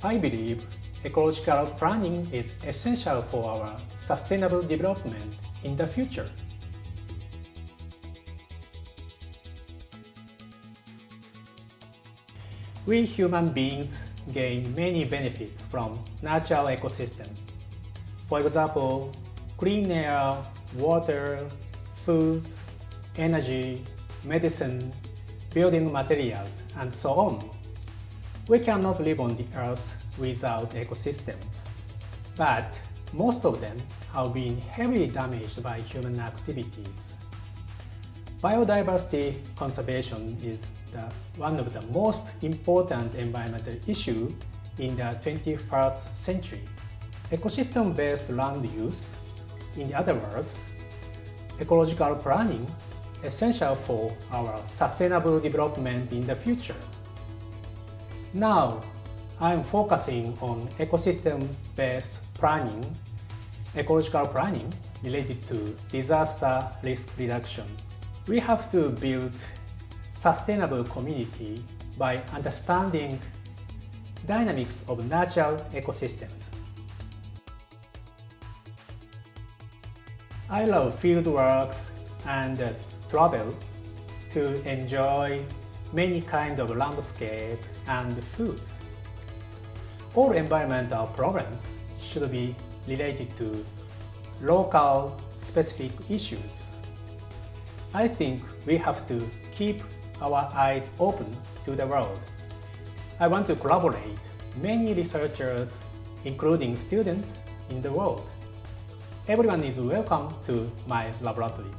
I believe ecological planning is essential for our sustainable development in the future. We human beings gain many benefits from natural ecosystems. For example, clean air, water, foods, energy, medicine, building materials, and so on. We cannot live on the Earth without ecosystems, but most of them have been heavily damaged by human activities. Biodiversity conservation is one of the most important environmental issues in the 21st century. Ecosystem-based land use, in other words, ecological planning, essential for our sustainable development in the future. Now, I am focusing on ecosystem-based planning, ecological planning related to disaster risk reduction. We have to build sustainable community by understanding dynamics of natural ecosystems. I love fieldworks and travel to enjoy many kinds of landscape and foods. All environmental programs should be related to local specific issues. I think we have to keep our eyes open to the world. I want to collaborate many researchers, including students, in the world. Everyone is welcome to my laboratory.